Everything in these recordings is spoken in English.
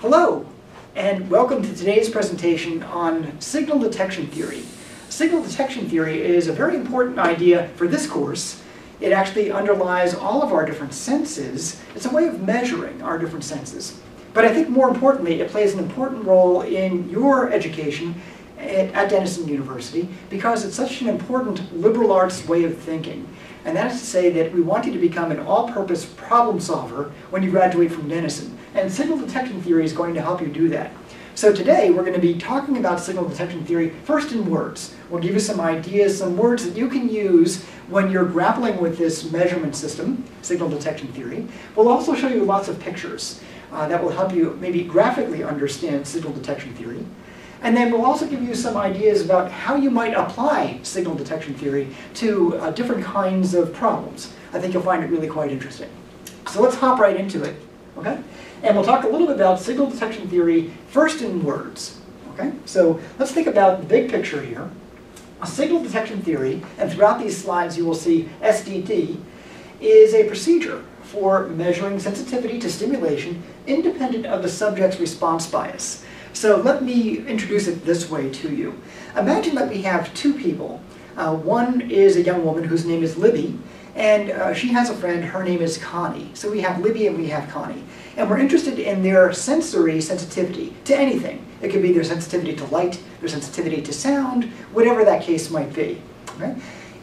Hello, and welcome to today's presentation on signal detection theory. Signal detection theory is a very important idea for this course. It actually underlies all of our different senses. It's a way of measuring our different senses. But I think more importantly, it plays an important role in your education at Denison University because it's such an important liberal arts way of thinking. And that is to say that we want you to become an all-purpose problem solver when you graduate from Denison. And signal detection theory is going to help you do that. So today we're going to be talking about signal detection theory first in words. We'll give you some ideas, some words that you can use when you're grappling with this measurement system, signal detection theory. We'll also show you lots of pictures that will help you maybe graphically understand signal detection theory. And then we'll also give you some ideas about how you might apply signal detection theory to different kinds of problems. I think you'll find it really quite interesting. So let's hop right into it, okay? And we'll talk a little bit about signal detection theory first in words, okay? So let's think about the big picture here. A signal detection theory, and throughout these slides you will see SDT, is a procedure for measuring sensitivity to stimulation independent of the subject's response bias. So let me introduce it this way to you. Imagine that we have two people. One is a young woman whose name is Libby, and she has a friend, her name is Connie. So we have Libby and we have Connie. And we're interested in their sensory sensitivity to anything. It could be their sensitivity to light, their sensitivity to sound, whatever that case might be. Okay?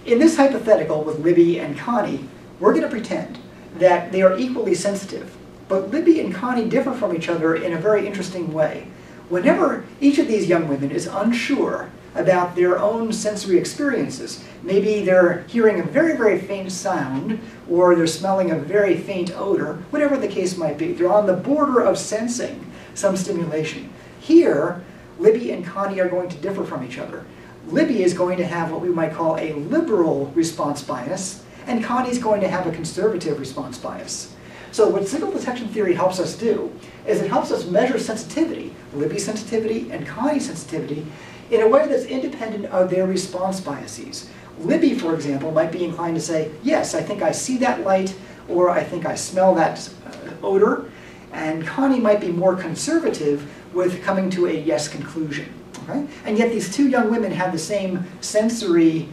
In this hypothetical with Libby and Connie, we're going to pretend that they are equally sensitive. But Libby and Connie differ from each other in a very interesting way. Whenever each of these young women is unsure about their own sensory experiences, maybe they're hearing a very, very faint sound, or they're smelling a very faint odor, whatever the case might be, they're on the border of sensing some stimulation. Here, Libby and Connie are going to differ from each other. Libby is going to have what we might call a liberal response bias, and Connie's going to have a conservative response bias. So what signal detection theory helps us do is it helps us measure sensitivity, Libby's sensitivity and Connie's sensitivity, in a way that's independent of their response biases. Libby, for example, might be inclined to say, yes, I think I see that light, or I think I smell that odor, and Connie might be more conservative with coming to a yes conclusion. Okay? And yet these two young women have the same sensory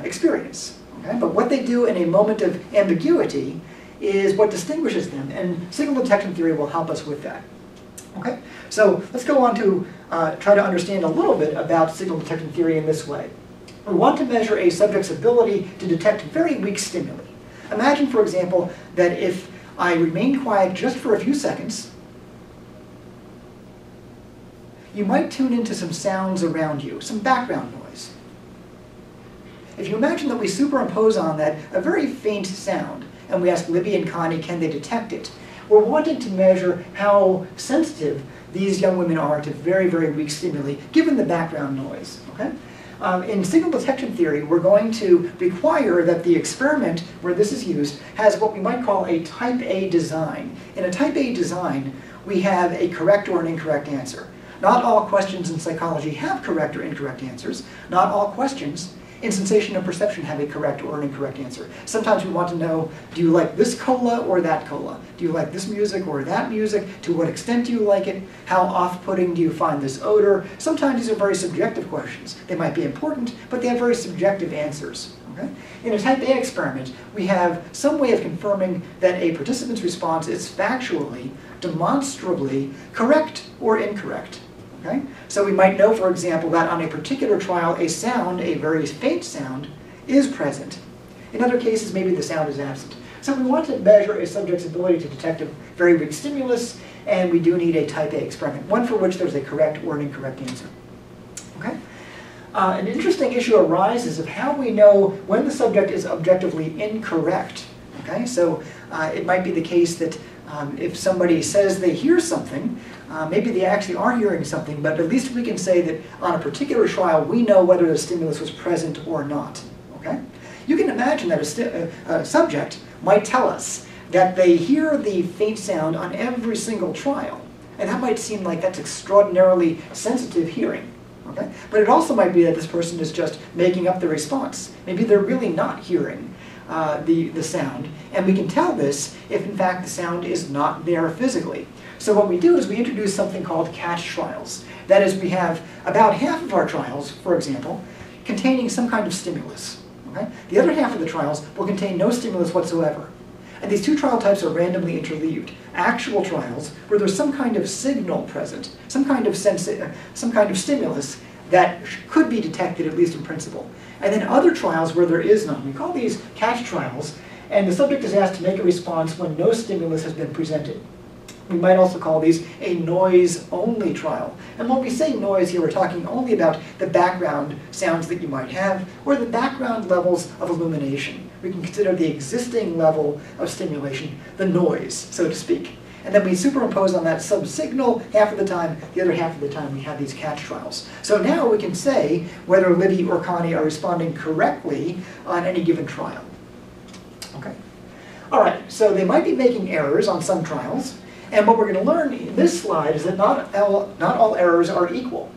experience. Okay? But what they do in a moment of ambiguity is what distinguishes them, and signal detection theory will help us with that. Okay? So let's go on to try to understand a little bit about signal detection theory in this way. We want to measure a subject's ability to detect very weak stimuli. Imagine, for example, that if I remain quiet just for a few seconds, you might tune into some sounds around you, some background noise. If you imagine that we superimpose on that a very faint sound, and we ask Libby and Connie, can they detect it? We're wanting to measure how sensitive these young women are to very, very weak stimuli, given the background noise. Okay? In signal detection theory, we're going to require that the experiment where this is used has what we might call a type A design. In a type A design, we have a correct or an incorrect answer. Not all questions in psychology have correct or incorrect answers. Not all questions in sensation and perception have a correct or an incorrect answer. Sometimes we want to know, do you like this cola or that cola? Do you like this music or that music? To what extent do you like it? How off-putting do you find this odor? Sometimes these are very subjective questions. They might be important, but they have very subjective answers. Okay? In a type A experiment, we have some way of confirming that a participant's response is factually, demonstrably correct or incorrect. Okay? So we might know, for example, that on a particular trial, a sound, a very faint sound, is present. In other cases, maybe the sound is absent. So we want to measure a subject's ability to detect a very weak stimulus, and we do need a type A experiment, one for which there's a correct or an incorrect answer. Okay? An interesting issue arises of how we know when the subject is objectively incorrect. Okay? So it might be the case that if somebody says they hear something, maybe they actually are hearing something, but at least we can say that on a particular trial we know whether the stimulus was present or not. Okay? You can imagine that a subject might tell us that they hear the faint sound on every single trial, and that might seem like that's extraordinarily sensitive hearing. Okay? But it also might be that this person is just making up the response. Maybe they're really not hearing the sound, and we can tell this if in fact the sound is not there physically. So what we do is we introduce something called catch trials. That is, we have about half of our trials, for example, containing some kind of stimulus. Okay? The other half of the trials will contain no stimulus whatsoever. And these two trial types are randomly interleaved. Actual trials where there's some kind of signal present, some kind of stimulus that could be detected, at least in principle. And then other trials where there is none. We call these catch trials, and the subject is asked to make a response when no stimulus has been presented. We might also call these a noise-only trial. And when we say noise here, we're talking only about the background sounds that you might have, or the background levels of illumination. We can consider the existing level of stimulation the noise, so to speak. And then we superimpose on that sub-signal half of the time. The other half of the time we have these catch trials. So now we can say whether Libby or Connie are responding correctly on any given trial. Okay. All right, so they might be making errors on some trials. And what we're going to learn in this slide is that not all errors are equal.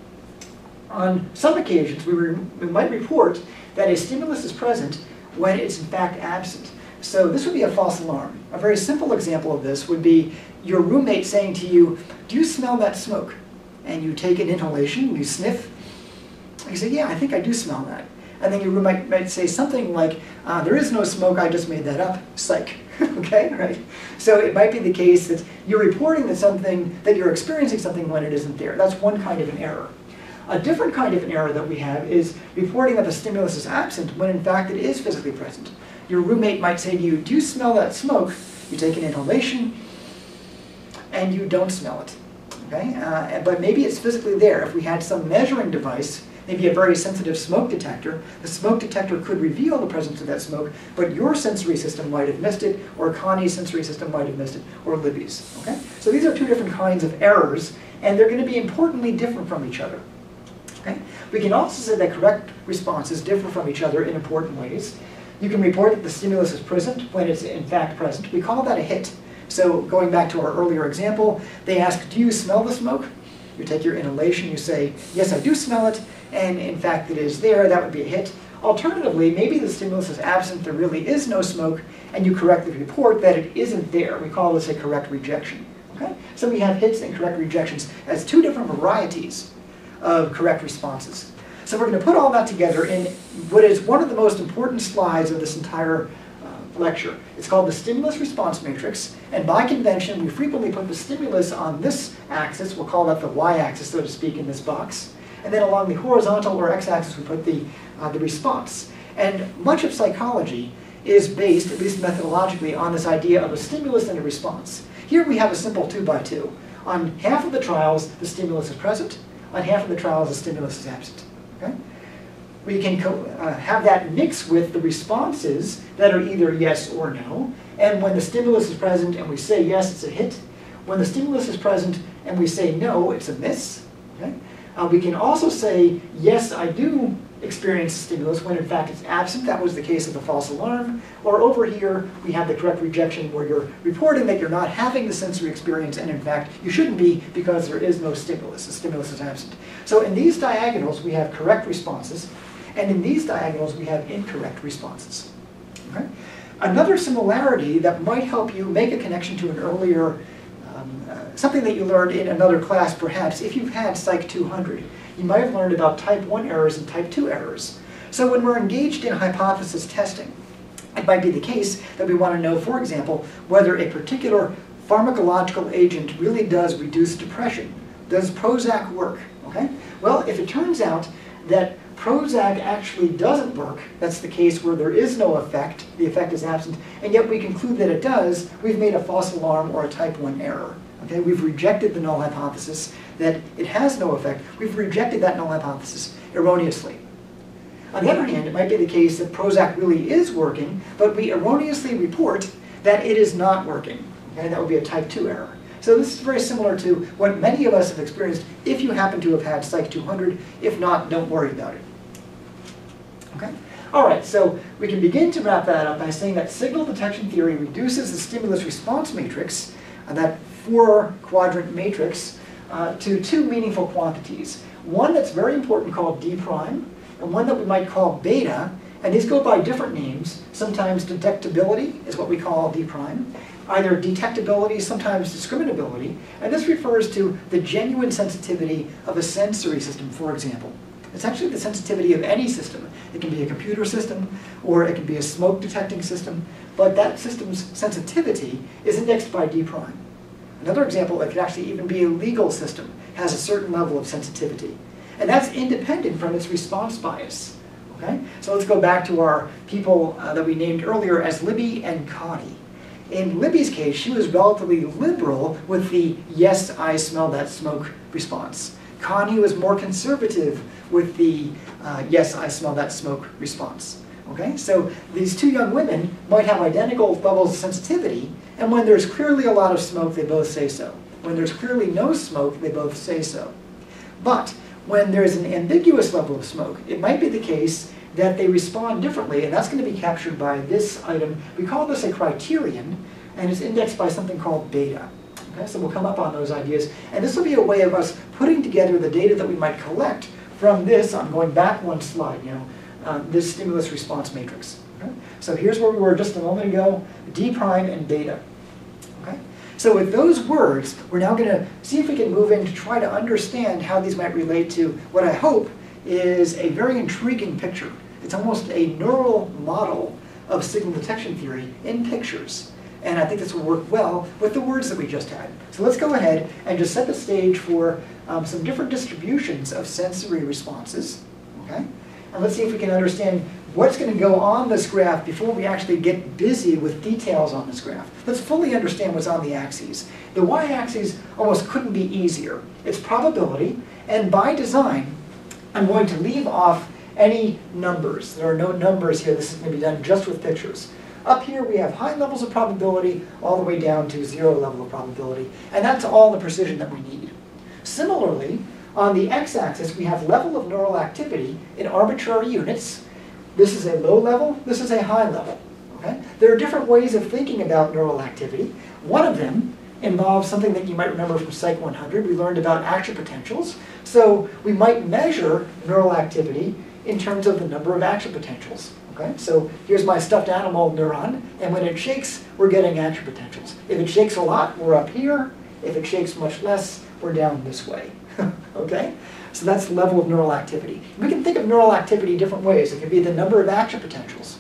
On some occasions, we might report that a stimulus is present when it's in fact absent. So this would be a false alarm. A very simple example of this would be your roommate saying to you, "Do you smell that smoke?" And you take an inhalation, you sniff, and you say, "Yeah, I think I do smell that." And then your roommate might say something like, "There is no smoke, I just made that up, psych." Okay, right? So it might be the case that you're reporting that you're experiencing something when it isn't there. That's one kind of an error. A different kind of an error that we have is reporting that the stimulus is absent when in fact it is physically present. Your roommate might say to you, "Do you smell that smoke?" You take an inhalation, and you don't smell it. Okay? But maybe it's physically there. If we had some measuring device, maybe a very sensitive smoke detector, the smoke detector could reveal the presence of that smoke, but your sensory system might have missed it, or Connie's sensory system might have missed it, or Libby's. Okay? So these are two different kinds of errors, and they're going to be importantly different from each other. Okay? We can also say that correct responses differ from each other in important ways. You can report that the stimulus is present when it's in fact present. We call that a hit. So going back to our earlier example, they ask, "Do you smell the smoke?" You take your inhalation, you say, "Yes, I do smell it," and in fact it is there. That would be a hit. Alternatively, maybe the stimulus is absent, there really is no smoke, and you correctly report that it isn't there. We call this a correct rejection. Okay? So we have hits and correct rejections as two different varieties of correct responses. So we're going to put all that together in what is one of the most important slides of this entire lecture. It's called the stimulus response matrix, and by convention we frequently put the stimulus on this axis. We'll call that the y-axis, so to speak, in this box. And then along the horizontal or x-axis we put the response. And much of psychology is based, at least methodologically, on this idea of a stimulus and a response. Here we have a simple 2x2. On half of the trials the stimulus is present, on half of the trials the stimulus is absent. Okay? We can have that mix with the responses that are either yes or no. And when the stimulus is present and we say yes, it's a hit. When the stimulus is present and we say no, it's a miss. Okay? We can also say, yes, I do experience stimulus when in fact it's absent. That was the case of the false alarm. Or over here, we have the correct rejection where you're reporting that you're not having the sensory experience, and in fact, you shouldn't be because there is no stimulus. The stimulus is absent. So in these diagonals, we have correct responses, and in these diagonals, we have incorrect responses. Okay? Another similarity that might help you make a connection to an earlier, something that you learned in another class perhaps, if you've had Psych 200, you might have learned about type 1 errors and type 2 errors. So when we're engaged in hypothesis testing, it might be the case that we want to know, for example, whether a particular pharmacological agent really does reduce depression. Does Prozac work? Okay? Well, if it turns out that Prozac actually doesn't work, that's the case where there is no effect, the effect is absent, and yet we conclude that it does, we've made a false alarm or a type 1 error. Okay? We've rejected the null hypothesis that it has no effect. We've rejected that null hypothesis erroneously. On the other hand, it might be the case that Prozac really is working, but we erroneously report that it is not working. Okay? That would be a type 2 error. So this is very similar to what many of us have experienced if you happen to have had Psych 200. If not, don't worry about it. Okay? All right, so we can begin to wrap that up by saying that signal detection theory reduces the stimulus response matrix, that 4-quadrant matrix, to two meaningful quantities. One that's very important called D prime, and one that we might call beta, And these go by different names. Sometimes detectability is what we call DPrime. Either detectability, sometimes discriminability. And this refers to the genuine sensitivity of a sensory system, for example. It's actually the sensitivity of any system. It can be a computer system, or it can be a smoke detecting system, but that system's sensitivity is indexed by DPrime. Another example, it could actually even be a legal system, has a certain level of sensitivity. And that's independent from its response bias. Okay? So let's go back to our people that we named earlier as Libby and Connie. In Libby's case, she was relatively liberal with the yes, I smell that smoke response. Connie was more conservative with the yes, I smell that smoke response. Okay? So these two young women might have identical levels of sensitivity, and when there's clearly a lot of smoke, they both say so. When there's clearly no smoke, they both say so. But when there's an ambiguous level of smoke, it might be the case that they respond differently, and that's going to be captured by this item. We call this a criterion, and it's indexed by something called beta. Okay, so we'll come up on those ideas, and this will be a way of us putting together the data that we might collect from this. I'm going back one slide, this stimulus response matrix. Okay? So here's where we were just a moment ago, DPrime and beta. Okay? So with those words, we're now going to see if we can move in to try to understand how these might relate to what I hope is a very intriguing picture. It's almost a neural model of signal detection theory in pictures. And I think this will work well with the words that we just had. So let's go ahead and just set the stage for some different distributions of sensory responses. Okay? And let's see if we can understand what's going to go on this graph before we actually get busy with details on this graph. Let's fully understand what's on the axes. The y-axis almost couldn't be easier. It's probability, and by design, I'm going to leave off any numbers. There are no numbers here. This is going to be done just with pictures. Up here we have high levels of probability all the way down to 0 level of probability. And that's all the precision that we need. Similarly, on the x-axis we have level of neural activity in arbitrary units. This is a low level, this is a high level. Okay? There are different ways of thinking about neural activity. One of them involves something that you might remember from Psych 100. We learned about action potentials. So we might measure neural activity in terms of the number of action potentials. Okay? So here's my stuffed animal neuron, and when it shakes, we're getting action potentials. If it shakes a lot, we're up here. If it shakes much less, we're down this way. Okay? So that's the level of neural activity. We can think of neural activity different ways. It can be the number of action potentials.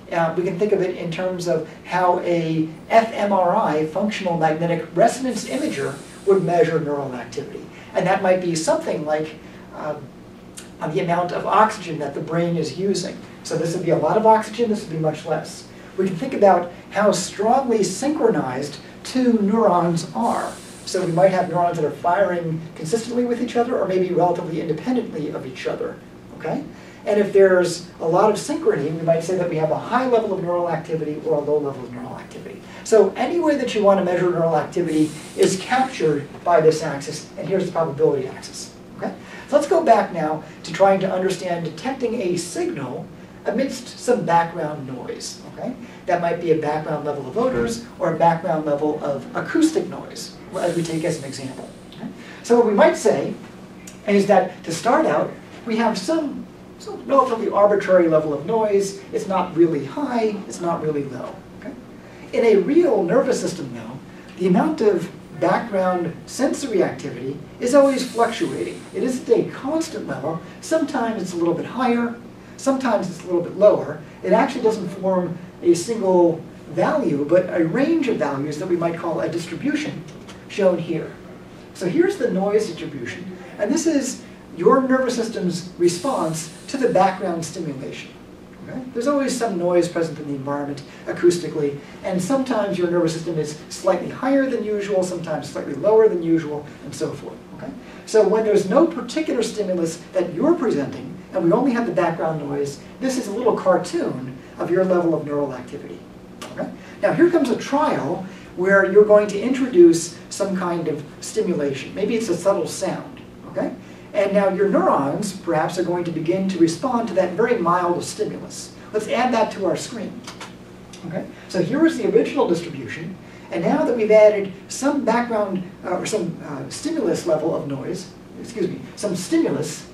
We can think of it in terms of how a fMRI, functional magnetic resonance imager, would measure neural activity. And that might be something like the amount of oxygen that the brain is using. So this would be a lot of oxygen, this would be much less. We can think about how strongly synchronized two neurons are. So we might have neurons that are firing consistently with each other, or maybe relatively independently of each other. Okay? And if there's a lot of synchrony, we might say that we have a high level of neural activity or a low level of neural activity. So any way that you want to measure neural activity is captured by this axis, and here's the probability axis. Okay? So let's go back now to trying to understand detecting a signal amidst some background noise. Okay? That might be a background level of odors or a background level of acoustic noise, as we take as an example. Okay? So what we might say is that to start out, we have some relatively arbitrary level of noise. It's not really high, it's not really low. Okay? In a real nervous system, though, the amount of background sensory activity is always fluctuating. It isn't a constant level. Sometimes it's a little bit higher, sometimes it's a little bit lower. It actually doesn't form a single value, but a range of values that we might call a distribution, shown here. So here's the noise distribution, and this is your nervous system's response to the background stimulation. Okay? There's always some noise present in the environment acoustically, and sometimes your nervous system is slightly higher than usual, sometimes slightly lower than usual, and so forth. Okay? So when there's no particular stimulus that you're presenting, and we only have the background noise, this is a little cartoon of your level of neural activity. Okay? Now here comes a trial where you're going to introduce some kind of stimulation. Maybe it's a subtle sound. Okay? And now your neurons, perhaps, are going to begin to respond to that very mild stimulus. Let's add that to our screen. Okay? So here is the original distribution, and now that we've added some background, or some stimulus level of noise, some stimulus,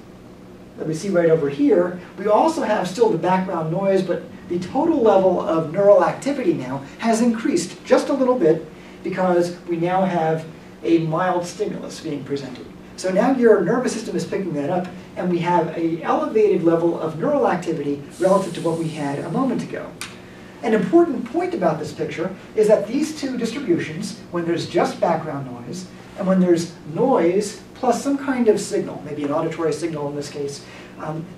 that we see right over here, we also have still the background noise, but the total level of neural activity now has increased just a little bit because we now have a mild stimulus being presented. So now your nervous system is picking that up, and we have an elevated level of neural activity relative to what we had a moment ago. An important point about this picture is that these two distributions, when there's just background noise, and when there's noise plus some kind of signal, maybe an auditory signal in this case,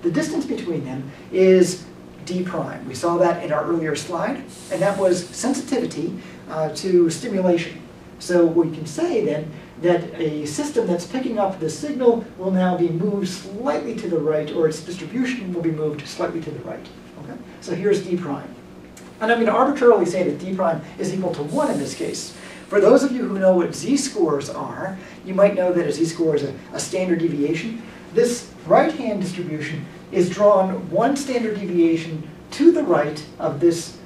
the distance between them is D'Prime. We saw that in our earlier slide, and that was sensitivity to stimulation. So we can say then that a system that's picking up the signal will now be moved slightly to the right, or its distribution will be moved slightly to the right. Okay? So here's D'Prime. And I'm going to arbitrarily say that D'Prime is equal to 1 in this case. For those of you who know what z-scores are, you might know that a z-score is a standard deviation. This right-hand distribution is drawn 1 standard deviation to the right of this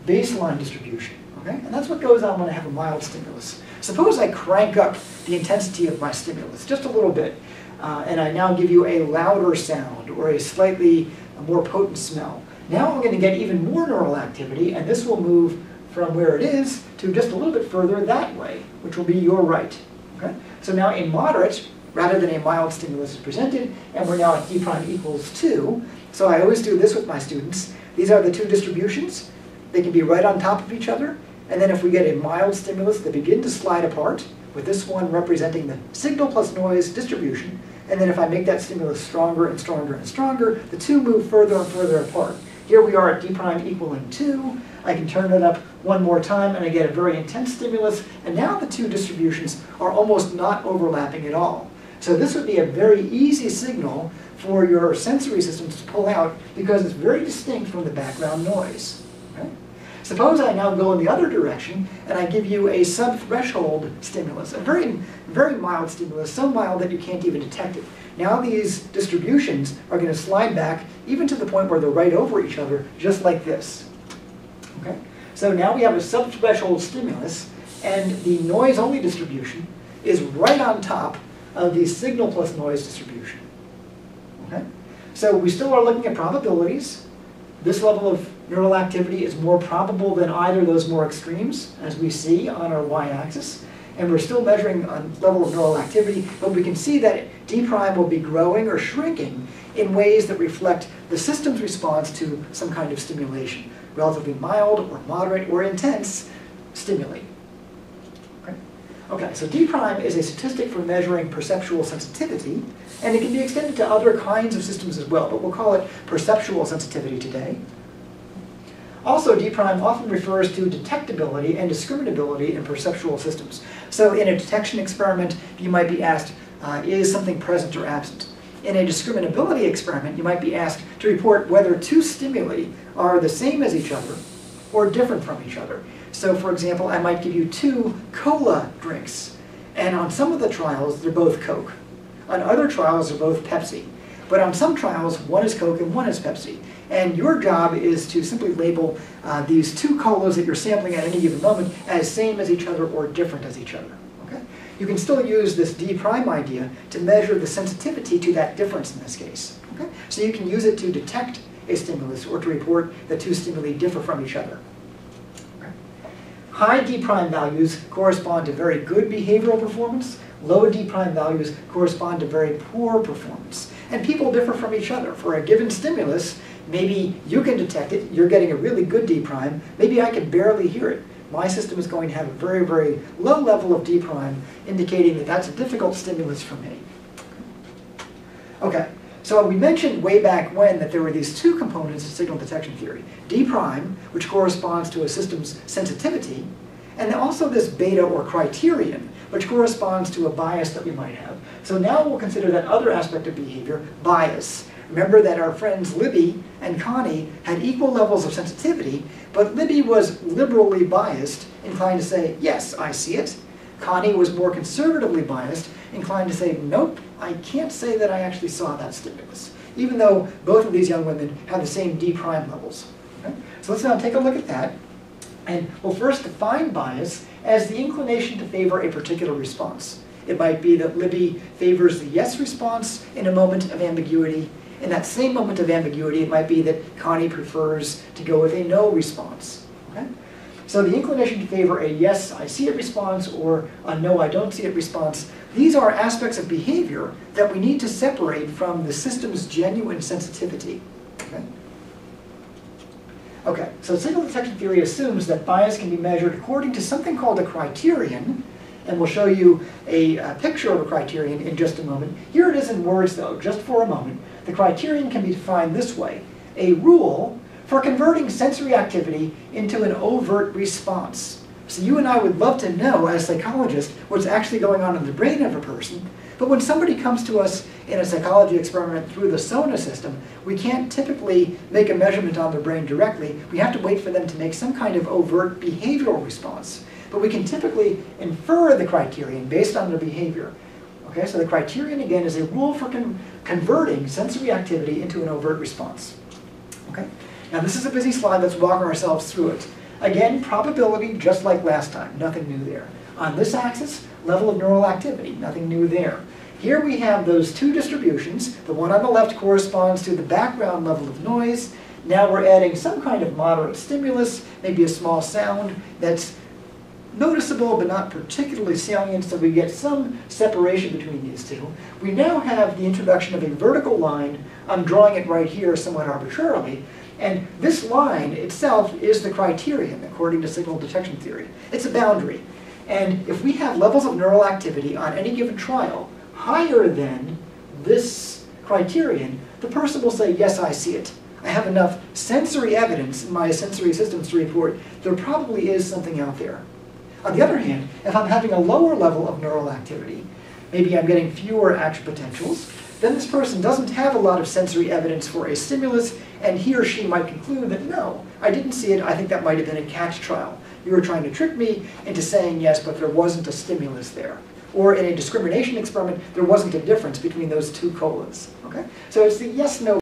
baseline distribution. Okay? And that's what goes on when I have a mild stimulus. Suppose I crank up the intensity of my stimulus just a little bit, and I now give you a louder sound or a slightly more potent smell. Now I'm going to get even more neural activity, and this will move from where it is to just a little bit further that way, which will be your right. Okay? So now a moderate, rather than a mild stimulus is presented, and we're now at D'Prime equals 2. So I always do this with my students. These are the two distributions. They can be right on top of each other. And then if we get a mild stimulus, they begin to slide apart, with this one representing the signal plus noise distribution. And then if I make that stimulus stronger and stronger and stronger, the two move further and further apart. Here we are at D'Prime equaling 2. I can turn it up one more time, and I get a very intense stimulus. And now the two distributions are almost not overlapping at all. So this would be a very easy signal for your sensory systems to pull out because it's very distinct from the background noise. Okay? Suppose I now go in the other direction and I give you a subthreshold stimulus, a very, very mild stimulus, so mild that you can't even detect it. Now these distributions are going to slide back even to the point where they're right over each other, just like this. Okay? So now we have a subthreshold stimulus, and the noise-only distribution is right on top of the signal plus noise distribution. Okay? So we still are looking at probabilities. This level of neural activity is more probable than either of those more extremes, as we see on our y-axis. And we're still measuring a level of neural activity, but we can see that D'Prime will be growing or shrinking in ways that reflect the system's response to some kind of stimulation, relatively mild or moderate or intense stimuli. Okay, so D'Prime is a statistic for measuring perceptual sensitivity, and it can be extended to other kinds of systems as well, but we'll call it perceptual sensitivity today. Also, D'Prime often refers to detectability and discriminability in perceptual systems. So in a detection experiment, you might be asked, is something present or absent? In a discriminability experiment, you might be asked to report whether two stimuli are the same as each other or different from each other. So for example, I might give you 2 cola drinks, and on some of the trials, they're both Coke. On other trials, they're both Pepsi. But on some trials, one is Coke and one is Pepsi. And your job is to simply label these 2 colas that you're sampling at any given moment as same as each other or different as each other. Okay? You can still use this D'Prime idea to measure the sensitivity to that difference in this case. Okay? So you can use it to detect a stimulus or to report that 2 stimuli differ from each other. High D'Prime values correspond to very good behavioral performance. Low D'Prime values correspond to very poor performance. And people differ from each other. For a given stimulus, maybe you can detect it, you're getting a really good D'Prime, maybe I can barely hear it. My system is going to have a very, very low level of D'Prime, indicating that that's a difficult stimulus for me. Okay, so we mentioned way back when that there were these 2 components of signal detection theory. D'Prime, which corresponds to a system's sensitivity, and then also this beta or criterion, which corresponds to a bias that we might have. So now we'll consider that other aspect of behavior, bias. Remember that our friends Libby and Connie had equal levels of sensitivity, but Libby was liberally biased, inclined to say, yes, I see it. Connie was more conservatively biased, inclined to say, nope, I can't say that I actually saw that stimulus, even though both of these young women have the same D'Prime levels. Okay? So let's now take a look at that. And we'll first define bias as the inclination to favor a particular response. It might be that Libby favors the yes response in a moment of ambiguity, in that same moment of ambiguity, it might be that Connie prefers to go with a no response. Okay? So the inclination to favor a yes, I see it response or a no, I don't see it response, these are aspects of behavior that we need to separate from the system's genuine sensitivity. Okay? Okay, so signal detection theory assumes that bias can be measured according to something called a criterion, and we'll show you a picture of a criterion in just a moment. Here it is in words though, just for a moment. The criterion can be defined this way: a rule for converting sensory activity into an overt response. So you and I would love to know, as psychologists, what's actually going on in the brain of a person, but when somebody comes to us in a psychology experiment through the SONA system, we can't typically make a measurement on their brain directly. We have to wait for them to make some kind of overt behavioral response. But we can typically infer the criterion based on their behavior. Okay, so the criterion, again, is a rule for converting sensory activity into an overt response. Okay? Now this is a busy slide, let's walk ourselves through it. Again, probability, just like last time, nothing new there. On this axis, level of neural activity, nothing new there. Here we have those two distributions. The one on the left corresponds to the background level of noise. Now we're adding some kind of moderate stimulus, maybe a small sound that's noticeable but not particularly salient, so we get some separation between these two. We now have the introduction of a vertical line. I'm drawing it right here somewhat arbitrarily. And this line itself is the criterion, according to signal detection theory. It's a boundary. And if we have levels of neural activity on any given trial higher than this criterion, the person will say, yes, I see it. I have enough sensory evidence in my sensory systems to report there probably is something out there. On the other hand, if I'm having a lower level of neural activity, maybe I'm getting fewer action potentials, then this person doesn't have a lot of sensory evidence for a stimulus, and he or she might conclude that, no, I didn't see it, I think that might have been a catch trial. You were trying to trick me into saying yes, but there wasn't a stimulus there. Or in a discrimination experiment, there wasn't a difference between those two colons. Okay? So it's the yes-no